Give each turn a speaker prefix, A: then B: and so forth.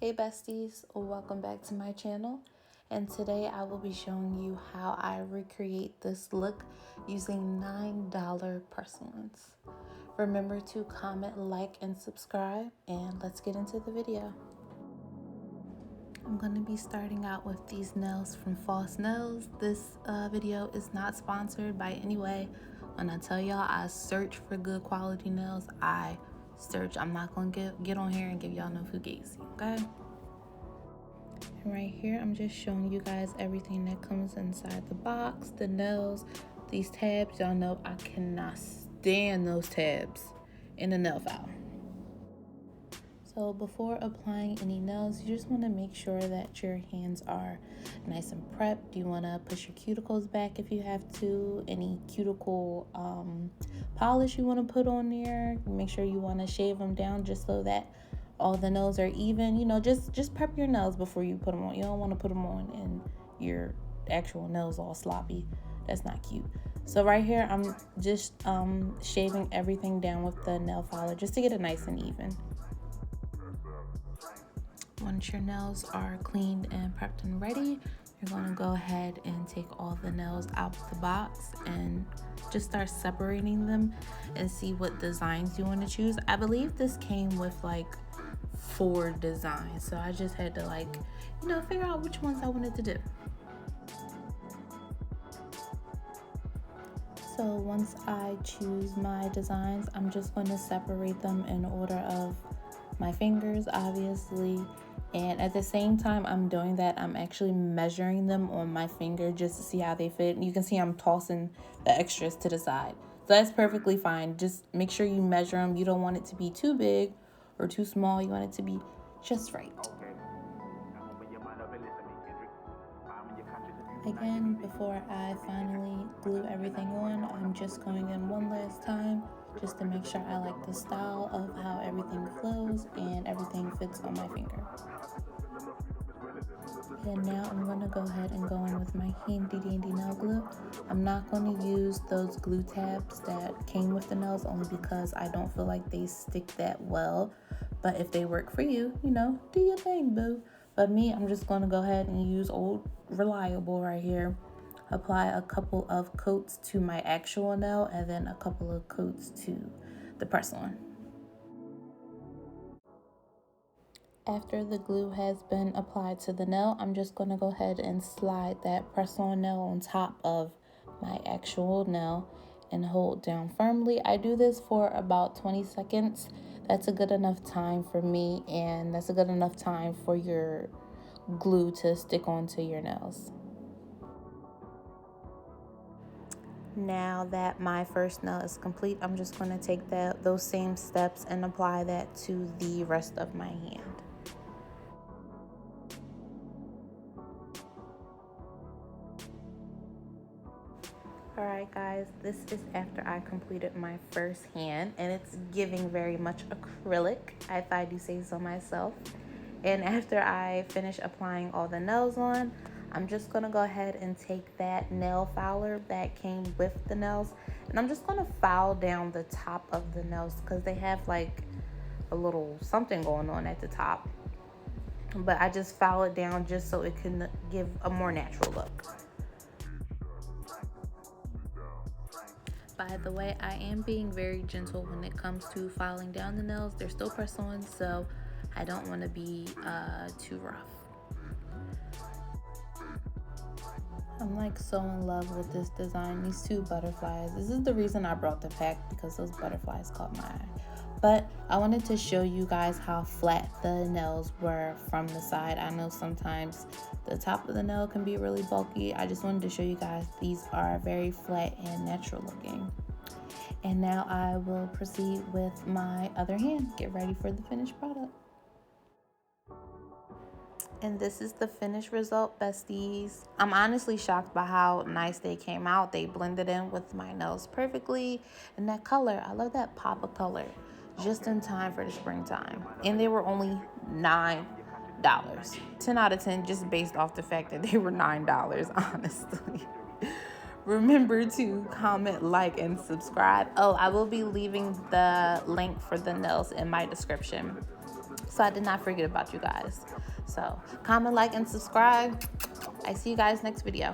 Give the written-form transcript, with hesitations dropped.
A: Hey besties, welcome back to my channel, and today I will be showing you how I recreate this look using $9 press-ons. Remember to comment, like, and subscribe, and let's get into the video. I'm going to be starting out with these nails from False Nails. This video is not sponsored by any way. When I tell y'all I search for good quality nails, I search. I'm not going to get on here and give y'all no fugazi, okay? And right here, I'm just showing you guys everything that comes inside the box, the nails, these tabs. Y'all know I cannot stand those tabs in a nail file. So before applying any nails, you just want to make sure that your hands are nice and prepped. You want to push your cuticles back if you have to. Any cuticle polish you want to put on there, make sure you want to shave them down just so that all the nails are even. You know, just prep your nails before you put them on. You don't want to put them on and your actual nails all sloppy. That's not cute. So right here, I'm just shaving everything down with the nail filer just to get it nice and even. Once your nails are cleaned and prepped and ready, you're going to go ahead and take all the nails out of the box and just start separating them and see what designs you want to choose. I believe this came with like 4 designs, so I just had to figure out which ones I wanted to do. So once I choose my designs, I'm just going to separate them in order of my fingers, obviously. And at the same time I'm doing that, I'm actually measuring them on my finger just to see how they fit. You can see I'm tossing the extras to the side. So that's perfectly fine. Just make sure you measure them. You don't want it to be too big or too small. You want it to be just right. Again, before I finally glue everything on, I'm just going in one last time just to make sure I like the style of how everything flows and everything fits on my finger. And now I'm going to go ahead and go in with my handy dandy nail glue. I'm not going to use those glue tabs that came with the nails only because I don't feel like they stick that well. But if they work for you, do your thing, boo. But me, I'm just going to go ahead and use Old Reliable right here. Apply a couple of coats to my actual nail and then a couple of coats to the press-on. After the glue has been applied to the nail, I'm just going to go ahead and slide that press-on nail on top of my actual nail and hold down firmly. I do this for about 20 seconds. That's a good enough time for me, and that's a good enough time for your glue to stick onto your nails. Now that my first nail is complete, I'm just going to take those same steps and apply that to the rest of my hand. Alright guys, this is after I completed my first hand, and it's giving very much acrylic, if I do say so myself. And after I finish applying all the nails on, I'm just going to go ahead and take that nail filer that came with the nails, and I'm just going to file down the top of the nails because they have like a little something going on at the top. But I just file it down just so it can give a more natural look. By the way, I am being very gentle when it comes to filing down the nails. They're still press-ons, so I don't want to be too rough. I'm like so in love with this design, these 2 butterflies. This is the reason I brought the pack, because those butterflies caught my eye. But I wanted to show you guys how flat the nails were from the side. I know sometimes the top of the nail can be really bulky. I just wanted to show you guys these are very flat and natural looking. And now I will proceed with my other hand. Get ready for the finished product. And this is the finished result, besties. I'm honestly shocked by how nice they came out. They blended in with my nails perfectly. And that color, I love that pop of color. Just in time for the springtime. And they were only $9. 10 out of 10 just based off the fact that they were $9, honestly. Remember to comment, like, and subscribe. Oh, I will be leaving the link for the nails in my description. So I did not forget about you guys. So comment, like, and subscribe. I see you guys next video.